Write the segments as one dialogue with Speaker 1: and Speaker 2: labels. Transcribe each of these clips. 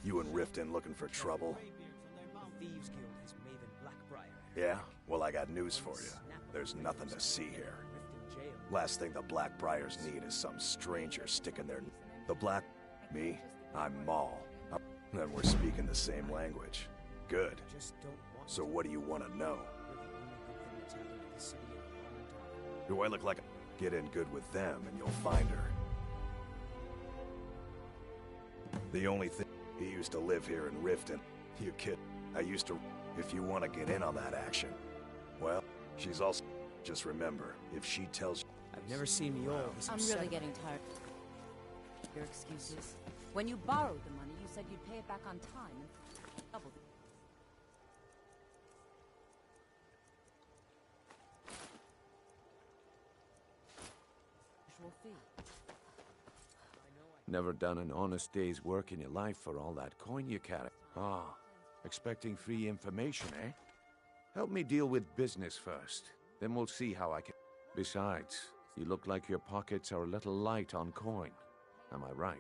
Speaker 1: You and Riften looking for trouble?
Speaker 2: Thieves Guild has Maven Blackbriar.
Speaker 1: Yeah? Well, I got news for you. There's nothing to see here. Last thing the Blackbriars need is some stranger sticking their... The Black... Me? I'm Maul. Then we're speaking the same language. Good. So what do you want to know? Do I look like a... Get in good with them and you'll find her. The only thing... He used to live here in Riften. You kid. I used to... If you want to get in on that action. Well, she's also... Just remember, if she tells you...
Speaker 2: I've never seen Mjolnir.
Speaker 3: I'm really getting tired. Your excuses. When you borrowed the money, you said you'd pay it back on time and double the usual fee.
Speaker 4: Never done an honest day's work in your life for all that coin you carry. Ah, expecting free information, eh? Help me deal with business first. Then we'll see how I can... Besides, you look like your pockets are a little light on coin. Am I right?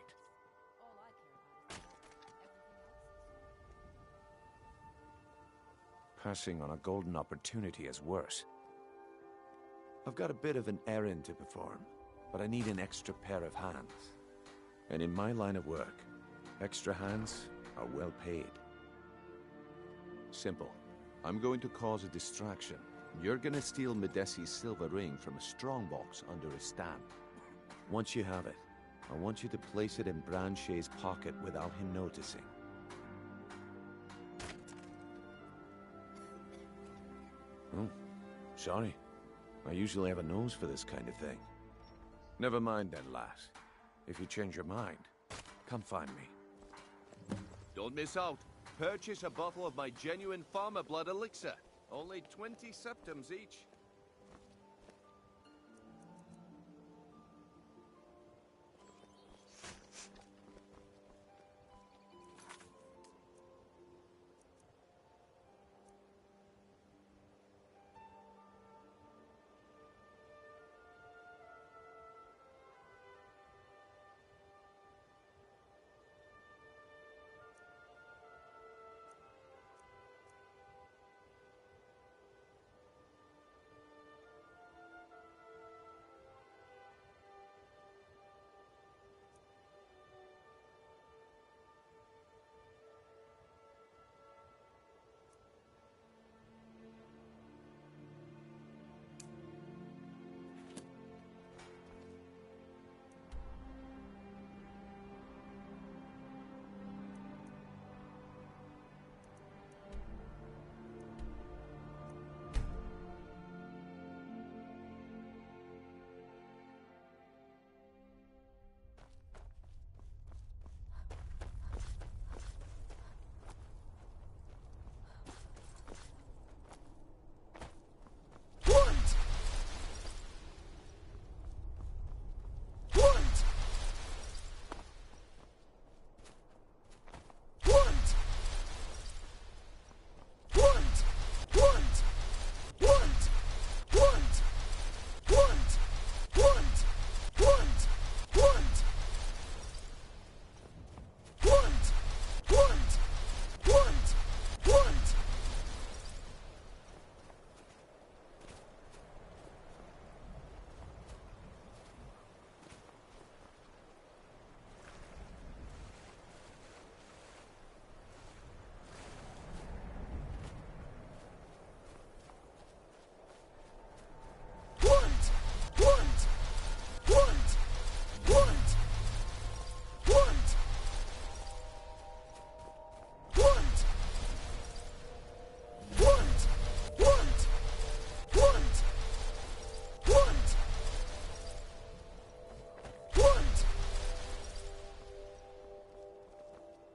Speaker 4: Passing on a golden opportunity is worse. I've got a bit of an errand to perform, but I need an extra pair of hands. And in my line of work, extra hands are well paid. Simple. I'm going to cause a distraction. You're gonna steal Medesi's silver ring from a strongbox under a stand. Once you have it, I want you to place it in Branche's pocket without him noticing. Oh, sorry. I usually have a nose for this kind of thing. Never mind then, lass. If you change your mind, come find me. Don't miss out. Purchase a bottle of my genuine farmer blood elixir. Only 20 septims each.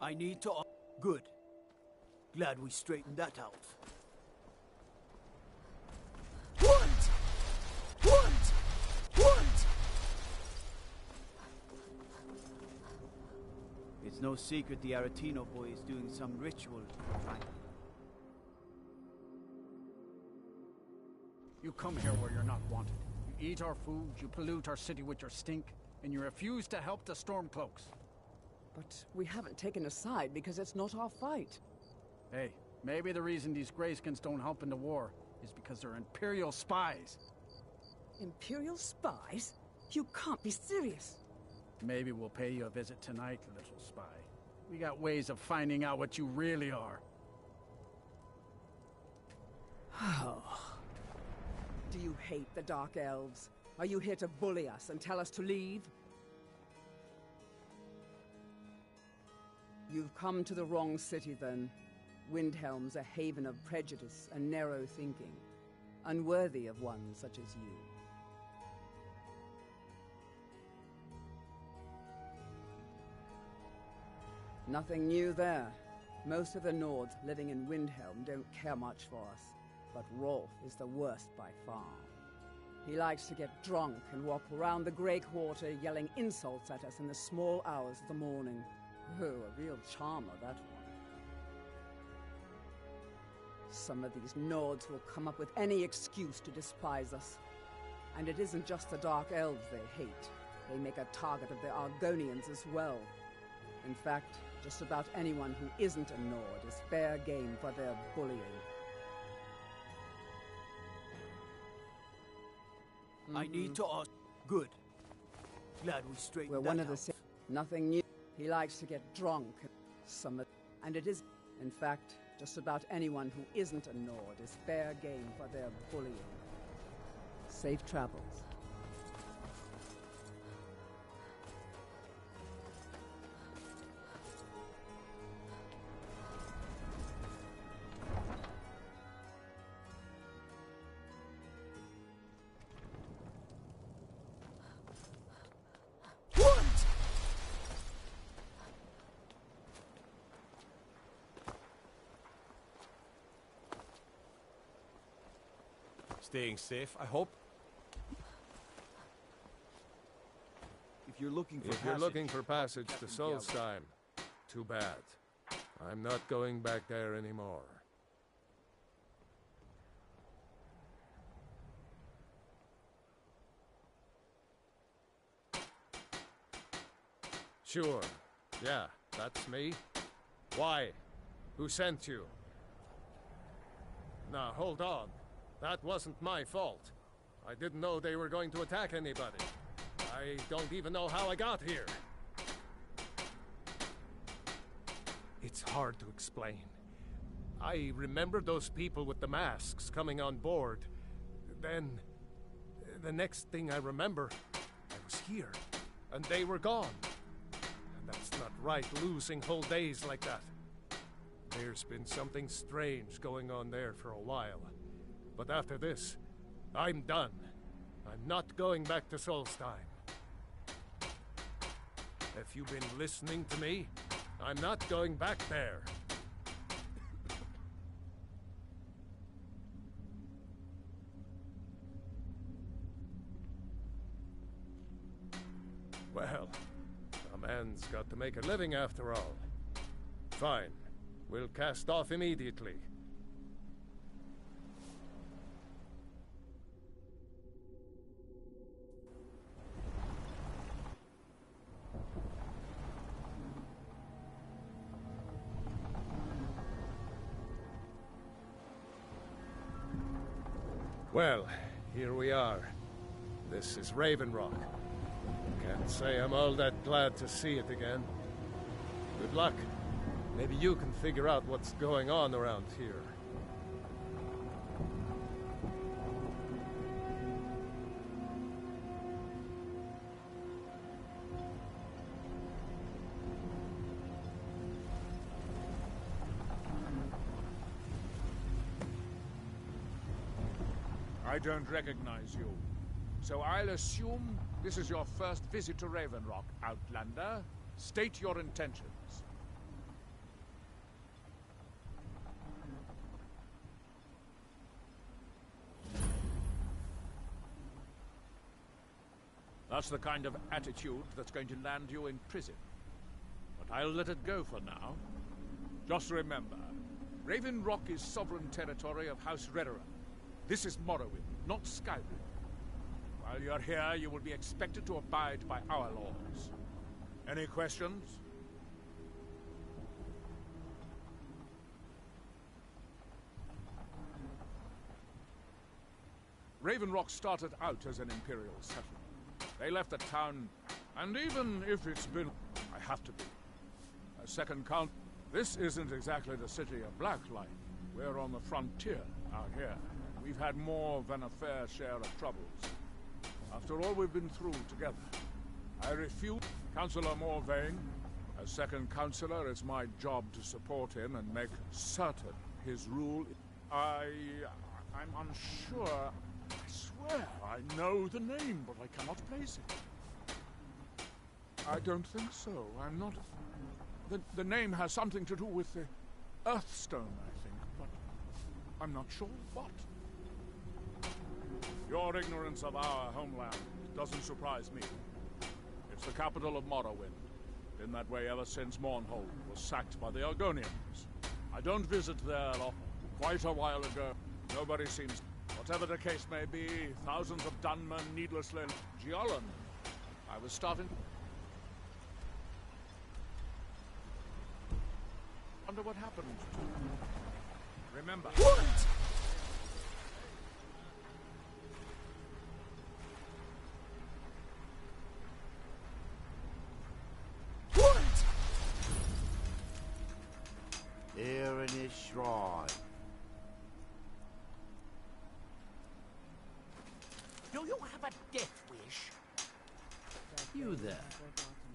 Speaker 5: I need to... Good. Glad we straightened that out. It's no secret the Aretino boy is doing some ritual.
Speaker 6: You come here where you're not wanted. You eat our food, you pollute our city with your stink, and you refuse to help the Stormcloaks.
Speaker 7: But we haven't taken a side because it's not our fight.
Speaker 6: Hey, maybe the reason these Greyskins don't help in the war is because they're Imperial spies.
Speaker 7: Imperial spies? You can't be serious.
Speaker 6: Maybe we'll pay you a visit tonight, little spy. We got ways of finding out what you really are.
Speaker 7: Oh. Do you hate the Dark Elves? Are you here to bully us and tell us to leave? You've come to the wrong city, then. Windhelm's a haven of prejudice and narrow thinking, unworthy of one such as you. Nothing new there. Most of the Nords living in Windhelm don't care much for us, but Rolf is the worst by far. He likes to get drunk and walk around the Grey Quarter yelling insults at us in the small hours of the morning. Oh, a real charmer, that one. Some of these Nords will come up with any excuse to despise us. And it isn't just the Dark Elves they hate. They make a target of the Argonians as well. In fact, just about anyone who isn't a Nord is fair game for their bullying.
Speaker 5: I need to ask. Good. Glad we straightened
Speaker 7: We're
Speaker 5: that
Speaker 7: one of the
Speaker 5: out.
Speaker 7: same. Nothing new. He likes to get drunk. And it is, in fact, just about anyone who isn't a Nord is fair game for their bullying. Safe travels.
Speaker 8: Staying safe, I hope.
Speaker 2: If you're looking for
Speaker 9: If you're looking for passage to Solstheim, too bad. I'm not going back there anymore. Sure. Yeah, that's me. Why? Who sent you? Now, hold on. That wasn't my fault. I didn't know they were going to attack anybody. I don't even know how I got here. It's hard to explain. I remember those people with the masks coming on board. Then, the next thing I remember, I was here, and they were gone. And that's not right, losing whole days like that. There's been something strange going on there for a while. But after this, I'm done. I'm not going back to Solstheim. If you've been listening to me, I'm not going back there. Well, a man's got to make a living after all. Fine. We'll cast off immediately. Well, here we are. This is Raven Rock. Can't say I'm all that glad to see it again. Good luck. Maybe you can figure out what's going on around here.
Speaker 10: I don't recognize you. So I'll assume this is your first visit to Raven Rock, Outlander. State your intentions. That's the kind of attitude that's going to land you in prison. But I'll let it go for now. Just remember, Raven Rock is sovereign territory of House Redoran. This is Morrowind, not Skyrim. While you're here, you will be expected to abide by our laws. Any questions? Raven Rock started out as an Imperial settlement. They left the town, and even if it's been... I have to be. A second count... This isn't exactly the city of Blacklight. We're on the frontier out here. We've had more than a fair share of troubles. After all we've been through together, I refute Councillor Morvain. As second councillor, it's my job to support him and make certain his rule... I'm unsure. I swear I know the name, but I cannot place it. I don't think so. I'm not... The name has something to do with the Earthstone, I think, but I'm not sure what. Your ignorance of our homeland doesn't surprise me. It's the capital of Morrowind. Been that way ever since Mournhold was sacked by the Argonians. I don't visit there often. Quite a while ago, nobody seems... Whatever the case may be, thousands of Dunmen needlessly... Giolan. I was starting... Wonder what happened to... Remember... What?
Speaker 8: Here in his shrine.
Speaker 11: Do you have a death wish? You there.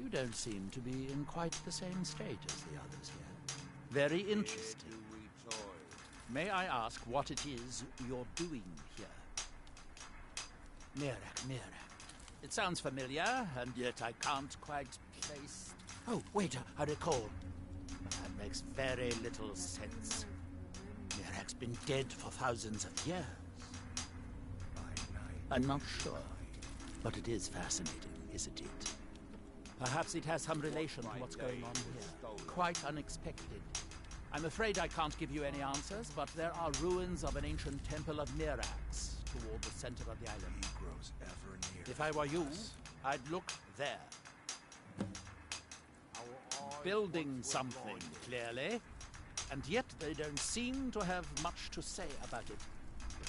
Speaker 11: You don't seem to be in quite the same state as the others here. Very interesting. May I ask what it is you're doing here? Mirac. It sounds familiar, and yet I can't quite place... Oh, wait, I recall. That makes very little sense. Mirac's been dead for thousands of years. I'm not sure, but it is fascinating, isn't it? Perhaps it has some relation to what's going on here. Quite unexpected. I'm afraid I can't give you any answers, but there are ruins of an ancient temple of Mirax toward the center of the island.
Speaker 1: He grows ever nearer.
Speaker 11: If I were you, I'd look there. Building something, clearly, and yet they don't seem to have much to say about it.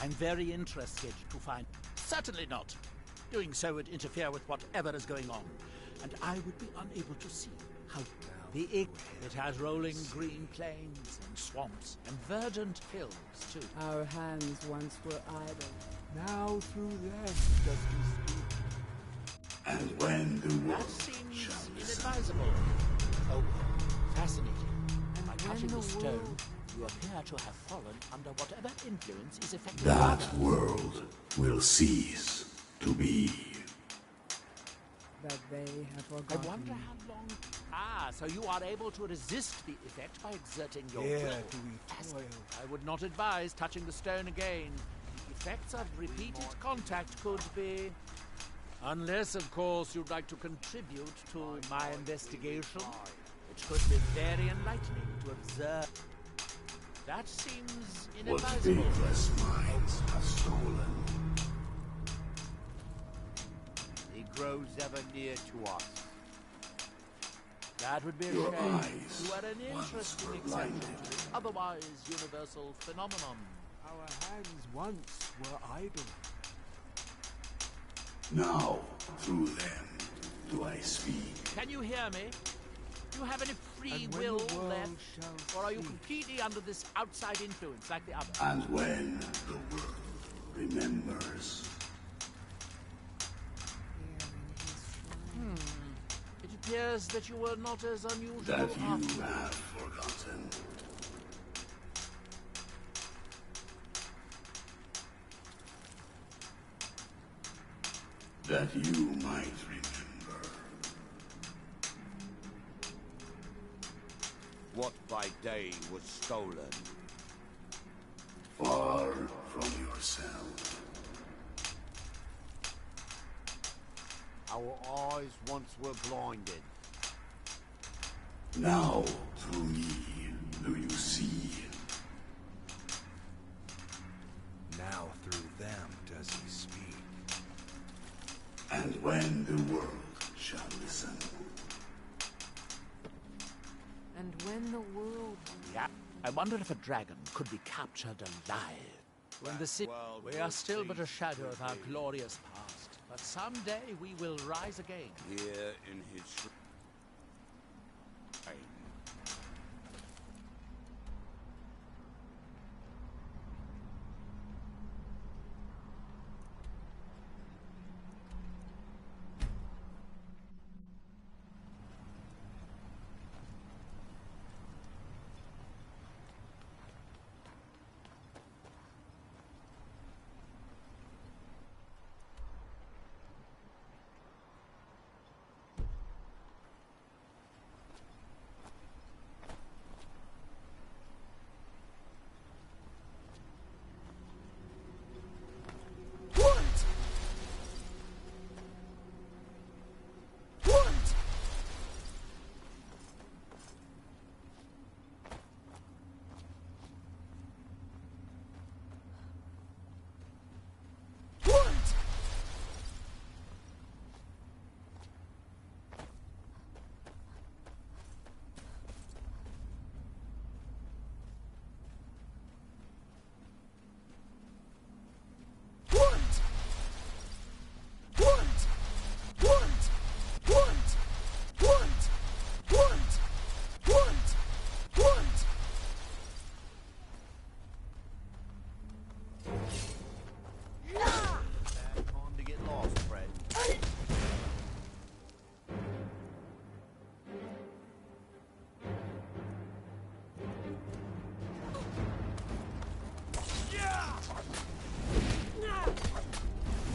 Speaker 11: I'm very interested to find... Certainly not. Doing so would interfere with whatever is going on, and I would be unable to see how it has rolling green plains and swamps and verdant hills, too.
Speaker 7: Our hands once were idle.
Speaker 2: Now through them does he speak.
Speaker 8: And when the
Speaker 11: That
Speaker 8: world
Speaker 11: seems inadvisable. Oh, fascinating. By touching the stone, you appear to have fallen under whatever influence is affecting
Speaker 8: that world will cease to be.
Speaker 7: That they have
Speaker 11: I
Speaker 7: forgotten.
Speaker 11: wonder how long... Ah, so you are able to resist the effect by exerting your
Speaker 2: Yeah,
Speaker 11: will.
Speaker 2: do we toil?
Speaker 11: I would not advise touching the stone again. The effects of repeated contact could be... Unless, of course, you'd like to contribute to my investigation, which could be very enlightening to observe. That seems
Speaker 8: What
Speaker 11: inadvisable.
Speaker 8: faithless minds have stolen.
Speaker 12: He grows ever near to us.
Speaker 11: That would be a
Speaker 8: Your
Speaker 11: shame.
Speaker 8: eyes
Speaker 11: You are an
Speaker 8: once
Speaker 11: interesting
Speaker 8: were
Speaker 11: exception
Speaker 8: blinded.
Speaker 11: to this otherwise universal phenomenon.
Speaker 2: Our hands once were idle.
Speaker 8: Now, through them, do I speak.
Speaker 11: Can you hear me? Do you have any free
Speaker 2: And when
Speaker 11: will
Speaker 2: the world
Speaker 11: left?
Speaker 2: shall
Speaker 11: Or are you
Speaker 2: cease.
Speaker 11: completely under this outside influence like the others?
Speaker 8: And when the world remembers.
Speaker 11: It appears that you were not as unusual
Speaker 8: That
Speaker 11: after
Speaker 8: you have forgotten. That you might remember.
Speaker 12: What by day was stolen?
Speaker 8: Far from yourself.
Speaker 12: Our eyes once were blinded.
Speaker 8: Now, through me, do you see?
Speaker 1: Now through them does he speak.
Speaker 8: And when the world shall listen.
Speaker 3: And when the world...
Speaker 11: Yeah. I wonder if a dragon could be captured alive. when the city... We are still but a shadow of our glorious past, but someday we will rise again.
Speaker 12: Here in his...